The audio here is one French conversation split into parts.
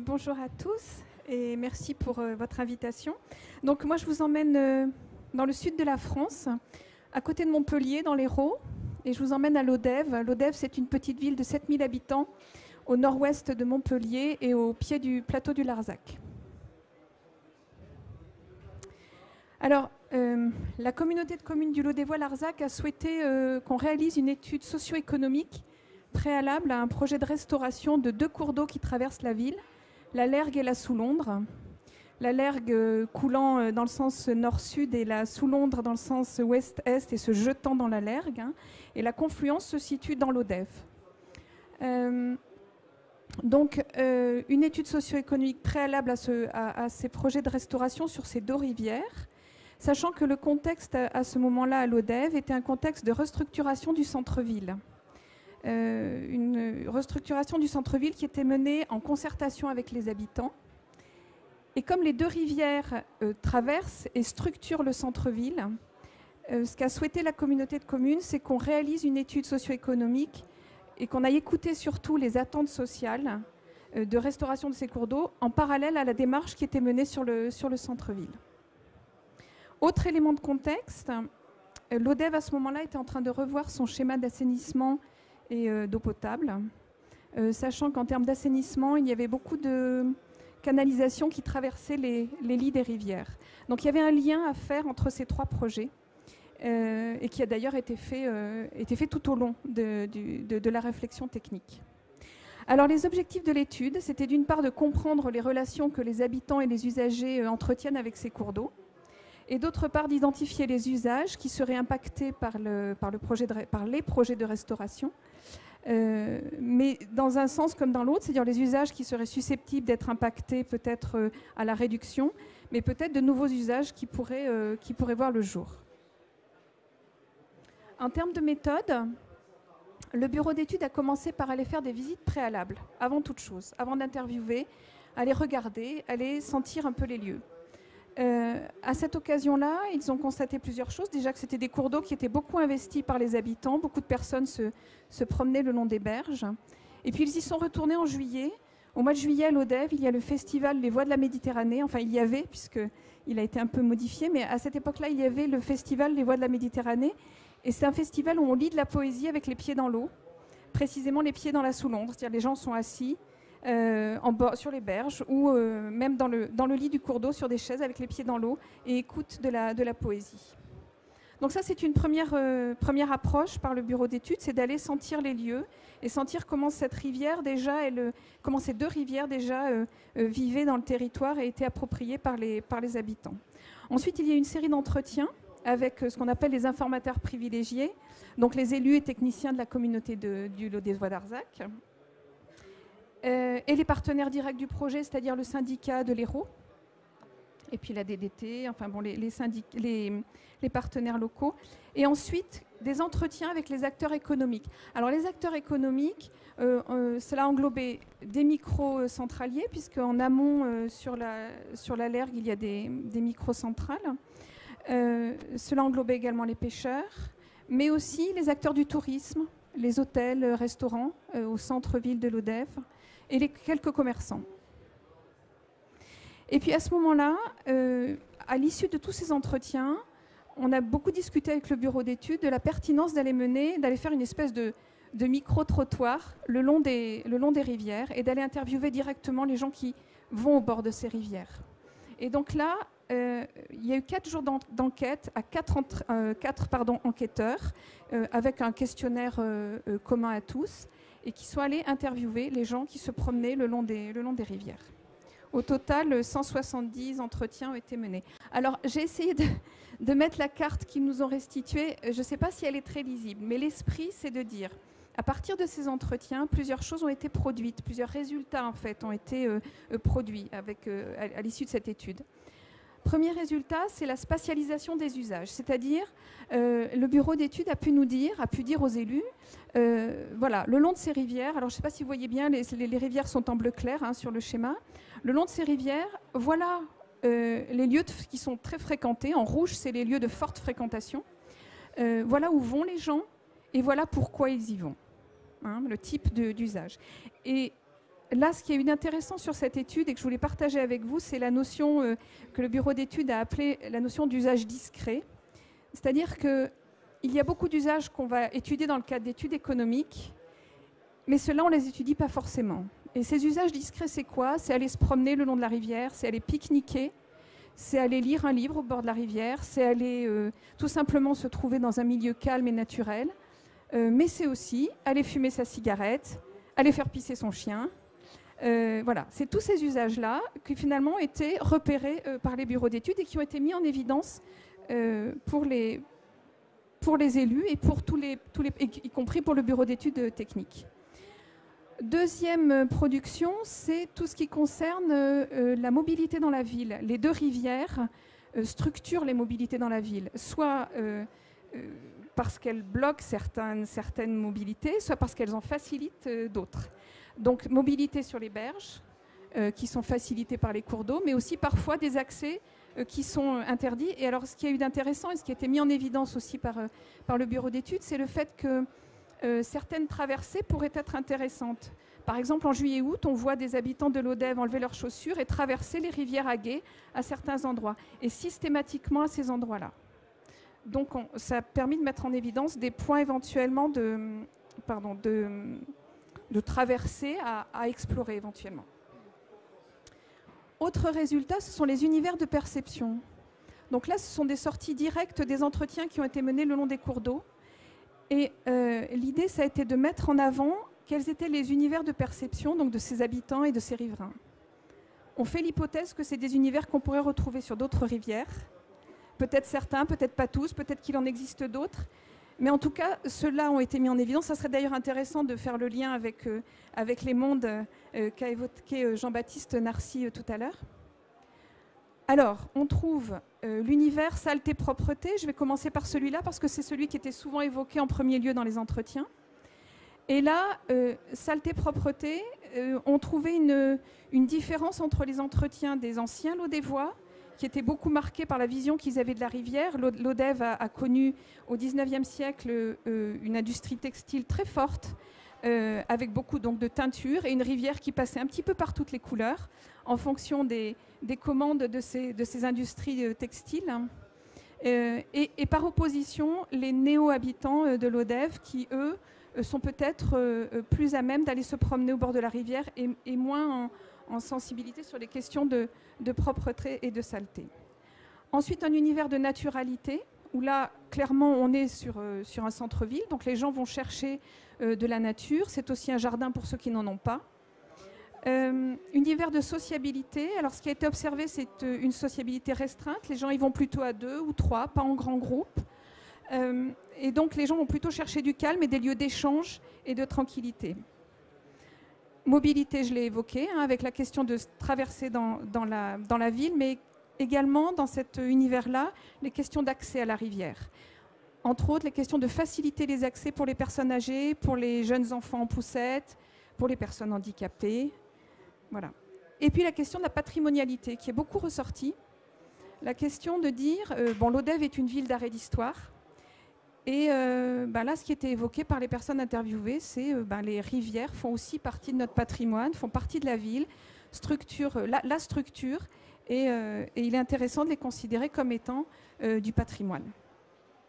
bonjour à tous et merci pour votre invitation. Donc moi je vous emmène dans le sud de la France, à côté de Montpellier, dans l'Hérault, et je vous emmène à Lodève. Lodève, c'est une petite ville de 7000 habitants au nord-ouest de Montpellier et au pied du plateau du Larzac. Alors, la communauté de communes du Lodévois-Larzac a souhaité qu'on réalise une étude socio-économique préalable à un projet de restauration de 2 cours d'eau qui traversent la ville, la Lergue et la Soulondre. La Lergue coulant dans le sens nord-sud et la Soulondre dans le sens ouest-est et se jetant dans la Lergue. Et la confluence se situe dans l'Odève. Donc, une étude socio-économique préalable à ces projets de restauration sur ces 2 rivières, sachant que le contexte à ce moment-là à l'Odève était un contexte de restructuration du centre-ville. Une restructuration du centre-ville qui était menée en concertation avec les habitants. Et comme les 2 rivières traversent et structurent le centre-ville, ce qu'a souhaité la communauté de communes, c'est qu'on réalise une étude socio-économique et qu'on aille écouter surtout les attentes sociales de restauration de ces cours d'eau en parallèle à la démarche qui était menée sur le centre-ville. Autre élément de contexte, l'Odève à ce moment-là était en train de revoir son schéma d'assainissement et d'eau potable, sachant qu'en termes d'assainissement, il y avait beaucoup de canalisations qui traversaient les lits des rivières. Donc il y avait un lien à faire entre ces 3 projets, et qui a d'ailleurs été fait tout au long de la réflexion technique. Alors les objectifs de l'étude, c'était d'une part de comprendre les relations que les habitants et les usagers entretiennent avec ces cours d'eau, et d'autre part d'identifier les usages qui seraient impactés par les projets de restauration, mais dans un sens comme dans l'autre, c'est-à-dire les usages qui seraient susceptibles d'être impactés peut-être à la réduction, mais peut-être de nouveaux usages qui pourraient voir le jour. En termes de méthode, le bureau d'études a commencé par aller faire des visites préalables, avant toute chose, avant d'interviewer, aller regarder, aller sentir un peu les lieux. À cette occasion-là, ils ont constaté plusieurs choses. Déjà que c'était des cours d'eau qui étaient beaucoup investis par les habitants. Beaucoup de personnes se promenaient le long des berges. Et puis ils y sont retournés en juillet. Au mois de juillet, à l'Odève, il y a le festival Les Voix de la Méditerranée. Enfin, il y avait, puisqu'il a été un peu modifié. Mais à cette époque-là, il y avait le festival Les Voix de la Méditerranée. Et c'est un festival où on lit de la poésie avec les pieds dans l'eau. Précisément les pieds dans la Soulondre. C'est-à-dire les gens sont assis sur les berges ou même dans le lit du cours d'eau sur des chaises avec les pieds dans l'eau et écoutent de la poésie. Donc ça, c'est une première approche par le bureau d'études, c'est d'aller sentir les lieux et sentir comment cette rivière déjà, comment ces 2 rivières déjà vivaient dans le territoire et étaient appropriées par les habitants. Ensuite, il y a une série d'entretiens avec ce qu'on appelle les informateurs privilégiés, donc les élus et techniciens de la communauté du Lodévois-Larzac. Et les partenaires directs du projet, c'est-à-dire le syndicat de l'Hérault, et puis la DDT, enfin bon, les partenaires locaux. Et ensuite, des entretiens avec les acteurs économiques. Alors les acteurs économiques, cela englobait des micro-centraliers, puisqu'en amont, sur la Lergue, il y a des micro-centrales. Cela englobait également les pêcheurs, mais aussi les acteurs du tourisme, les hôtels, restaurants au centre-ville de l'Odève, et les quelques commerçants. Et puis à ce moment-là, à l'issue de tous ces entretiens, on a beaucoup discuté avec le bureau d'études de la pertinence d'aller faire une espèce de micro-trottoir le long des rivières et d'aller interviewer directement les gens qui vont au bord de ces rivières. Et donc là, il y a eu 4 jours d'enquête à 4 enquêteurs avec un questionnaire commun à tous et qui sont allés interviewer les gens qui se promenaient le long des rivières. Au total, 170 entretiens ont été menés. Alors, j'ai essayé de mettre la carte qu'ils nous ont restituée. Je ne sais pas si elle est très lisible, mais l'esprit, c'est de dire, à partir de ces entretiens, plusieurs choses ont été produites, plusieurs résultats, en fait, ont été produits à l'issue de cette étude. Premier résultat, c'est la spatialisation des usages, c'est-à-dire le bureau d'études a pu dire aux élus, voilà, le long de ces rivières, alors je ne sais pas si vous voyez bien, les rivières sont en bleu clair sur le schéma, le long de ces rivières, voilà les lieux qui sont très fréquentés, en rouge c'est les lieux de forte fréquentation, voilà où vont les gens et voilà pourquoi ils y vont, le type d'usage. Et là, ce qui est eu d'intéressant sur cette étude et que je voulais partager avec vous, c'est la notion que le bureau d'études a appelée la notion d'usage discret. C'est-à-dire qu'il y a beaucoup d'usages qu'on va étudier dans le cadre d'études économiques, mais ceux-là, on ne les étudie pas forcément. Et ces usages discrets, c'est quoi? C'est aller se promener le long de la rivière, c'est aller pique-niquer, c'est aller lire un livre au bord de la rivière, c'est aller tout simplement se trouver dans un milieu calme et naturel, mais c'est aussi aller fumer sa cigarette, aller faire pisser son chien. Voilà, c'est tous ces usages-là qui finalement ont été repérés par les bureaux d'études et qui ont été mis en évidence pour les élus et pour y compris pour le bureau d'études techniques. Deuxième production, c'est tout ce qui concerne la mobilité dans la ville. Les deux rivières structurent les mobilités dans la ville, soit parce qu'elles bloquent certaines mobilités, soit parce qu'elles en facilitent d'autres. Donc mobilité sur les berges, qui sont facilitées par les cours d'eau, mais aussi parfois des accès qui sont interdits. Et alors ce qui a eu d'intéressant et ce qui a été mis en évidence aussi par le bureau d'études, c'est le fait que certaines traversées pourraient être intéressantes. Par exemple, en juillet-août, on voit des habitants de l'Odève enlever leurs chaussures et traverser les rivières à gué à certains endroits, et systématiquement à ces endroits-là. Donc ça a permis de mettre en évidence des points éventuellement de traversée à explorer éventuellement. Autre résultat, ce sont les univers de perception. Donc là, ce sont des sorties directes des entretiens qui ont été menés le long des cours d'eau. Et l'idée, ça a été de mettre en avant quels étaient les univers de perception donc de ces habitants et de ces riverains. On fait l'hypothèse que c'est des univers qu'on pourrait retrouver sur d'autres rivières. Peut-être certains, peut-être pas tous, peut-être qu'il en existe d'autres. Mais en tout cas, ceux-là ont été mis en évidence. Ça serait d'ailleurs intéressant de faire le lien avec les mondes qu'a évoqué Jean-Baptiste Narcy tout à l'heure. Alors, on trouve l'univers saleté-propreté. Je vais commencer par celui-là parce que c'est celui qui était souvent évoqué en premier lieu dans les entretiens. Et là, saleté-propreté, on trouvait une différence entre les entretiens des anciens Lodévois, qui étaient beaucoup marqués par la vision qu'ils avaient de la rivière. L'Odève a connu au XIXe siècle une industrie textile très forte, avec beaucoup donc, de teintures et une rivière qui passait un petit peu par toutes les couleurs en fonction des commandes de ces industries textiles. Et par opposition, les néo-habitants de l'Odève qui, eux, sont peut-être plus à même d'aller se promener au bord de la rivière et moins en sensibilité sur les questions de propreté et de saleté. Ensuite, un univers de naturalité, où là, clairement, on est sur un centre-ville, donc les gens vont chercher de la nature. C'est aussi un jardin pour ceux qui n'en ont pas. Univers de sociabilité. Alors, ce qui a été observé, c'est une sociabilité restreinte. Les gens y vont plutôt à 2 ou 3, pas en grand groupe. Et donc, les gens vont plutôt chercher du calme et des lieux d'échange et de tranquillité. Mobilité, je l'ai évoqué, avec la question de traverser dans la ville, mais également dans cet univers-là, les questions d'accès à la rivière. Entre autres, les questions de faciliter les accès pour les personnes âgées, pour les jeunes enfants en poussette, pour les personnes handicapées. Voilà. Et puis la question de la patrimonialité, qui est beaucoup ressortie. La question de dire, l'Odève est une ville d'arrêt d'histoire. Et là, ce qui était évoqué par les personnes interviewées, c'est les rivières font aussi partie de notre patrimoine, font partie de la ville, la structure, et il est intéressant de les considérer comme étant du patrimoine,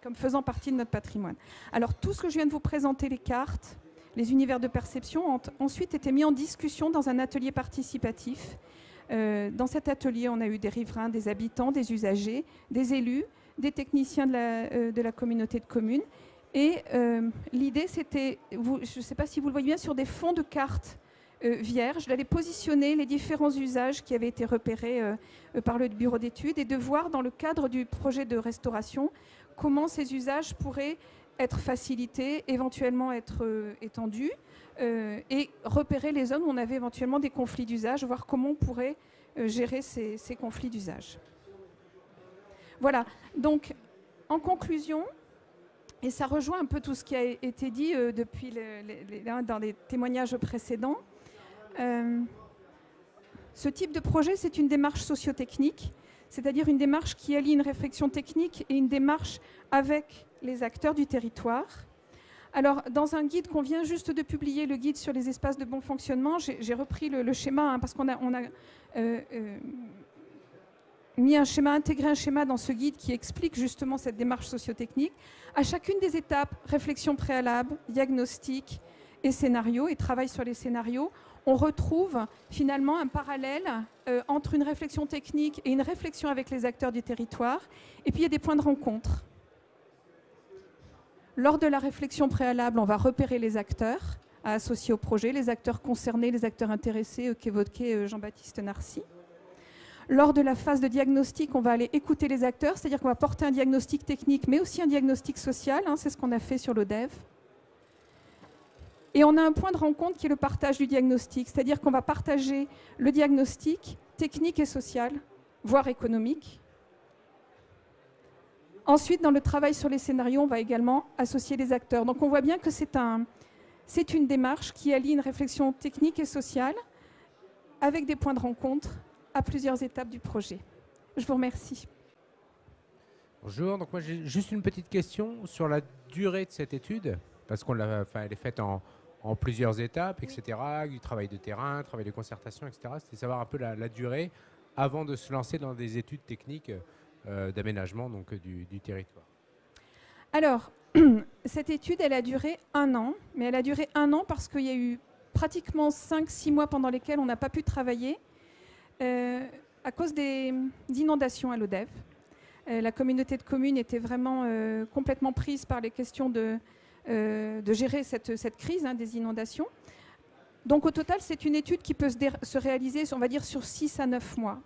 comme faisant partie de notre patrimoine. Alors, tout ce que je viens de vous présenter, les cartes, les univers de perception, ont ensuite été mis en discussion dans un atelier participatif. Dans cet atelier, on a eu des riverains, des habitants, des usagers, des élus, des techniciens de la communauté de communes. Et l'idée, c'était, je ne sais pas si vous le voyez bien, sur des fonds de cartes vierges, d'aller positionner les différents usages qui avaient été repérés par le bureau d'études et de voir dans le cadre du projet de restauration comment ces usages pourraient être facilités, éventuellement être étendus et repérer les zones où on avait éventuellement des conflits d'usage, voir comment on pourrait gérer ces conflits d'usage. Voilà, donc en conclusion, et ça rejoint un peu tout ce qui a été dit dans les témoignages précédents, ce type de projet, c'est une démarche socio-technique, c'est-à-dire une démarche qui allie une réflexion technique et une démarche avec les acteurs du territoire, Alors, dans un guide qu'on vient juste de publier, le guide sur les espaces de bon fonctionnement, j'ai repris le schéma, hein, parce qu'on a mis un schéma, intégré un schéma dans ce guide qui explique justement cette démarche sociotechnique. À chacune des étapes, réflexion préalable, diagnostic et scénario, et travail sur les scénarios, on retrouve finalement un parallèle entre une réflexion technique et une réflexion avec les acteurs du territoire. Et puis il y a des points de rencontre. Lors de la réflexion préalable, on va repérer les acteurs à associer au projet, les acteurs concernés, les acteurs intéressés qu'évoquait Jean-Baptiste Narcy. Lors de la phase de diagnostic, on va aller écouter les acteurs, c'est-à-dire qu'on va porter un diagnostic technique, mais aussi un diagnostic social, hein, c'est ce qu'on a fait sur l'ODEV. Et on a un point de rencontre qui est le partage du diagnostic, c'est-à-dire qu'on va partager le diagnostic technique et social, voire économique. Ensuite, dans le travail sur les scénarios, on va également associer les acteurs. Donc on voit bien que c'est une démarche qui allie une réflexion technique et sociale avec des points de rencontre à plusieurs étapes du projet. Je vous remercie. Bonjour, donc moi j'ai juste une petite question sur la durée de cette étude, parce qu'elle est faite en plusieurs étapes, etc., du travail de terrain, travail de concertation, etc. C'était savoir un peu la durée avant de se lancer dans des études techniques d'aménagement du territoire. Alors, cette étude, elle a duré 1 an, mais elle a duré 1 an parce qu'il y a eu pratiquement 5-6 mois pendant lesquels on n'a pas pu travailler à cause des inondations à l'ODEV. La communauté de communes était vraiment complètement prise par les questions de gérer cette crise des inondations. Donc au total, c'est une étude qui peut se réaliser, on va dire, sur 6 à 9 mois.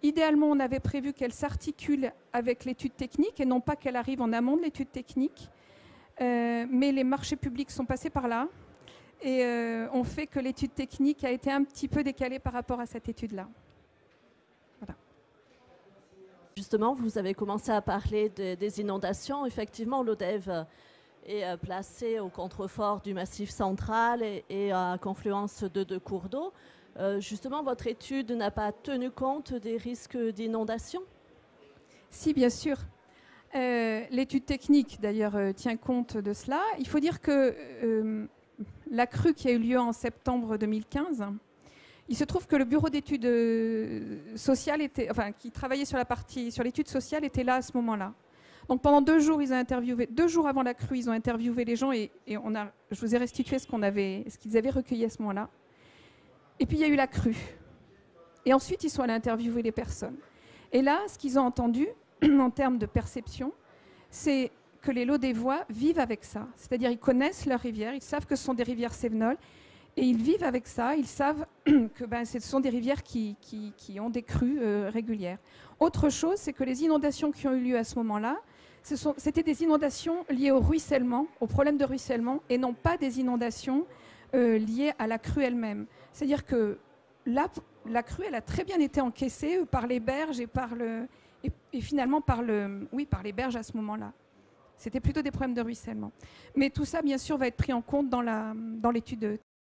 Idéalement, on avait prévu qu'elle s'articule avec l'étude technique et non pas qu'elle arrive en amont de l'étude technique. Mais les marchés publics sont passés par là et ont fait que l'étude technique a été un petit peu décalée par rapport à cette étude-là. Voilà. Justement, vous avez commencé à parler des inondations. Effectivement, l'ODEV est placé au contrefort du Massif central et à confluence de 2 cours d'eau. Justement, votre étude n'a pas tenu compte des risques d'inondation? Si, bien sûr. L'étude technique, d'ailleurs, tient compte de cela. Il faut dire que la crue qui a eu lieu en septembre 2015, il se trouve que le bureau d'études sociales qui travaillait sur l'étude sociale était là à ce moment-là. Donc pendant 2 jours, ils ont interviewé, 2 jours avant la crue, ils ont interviewé les gens et je vous ai restitué ce qu'ils avaient recueilli à ce moment-là. Et puis il y a eu la crue. Et ensuite, ils sont allés interviewer les personnes. Et là, ce qu'ils ont entendu en termes de perception, c'est que les Lodévois vivent avec ça. C'est-à-dire ils connaissent leurs rivières, ils savent que ce sont des rivières cévenoles, et ils vivent avec ça, ils savent que ce sont des rivières qui ont des crues régulières. Autre chose, c'est que les inondations qui ont eu lieu à ce moment-là, c'était des inondations liées au ruissellement, au problème de ruissellement, et non pas des inondations liées à la crue elle-même. C'est-à-dire que la crue, elle a très bien été encaissée par les berges et finalement par les berges à ce moment-là. C'était plutôt des problèmes de ruissellement. Mais tout ça, bien sûr, va être pris en compte dans l'étude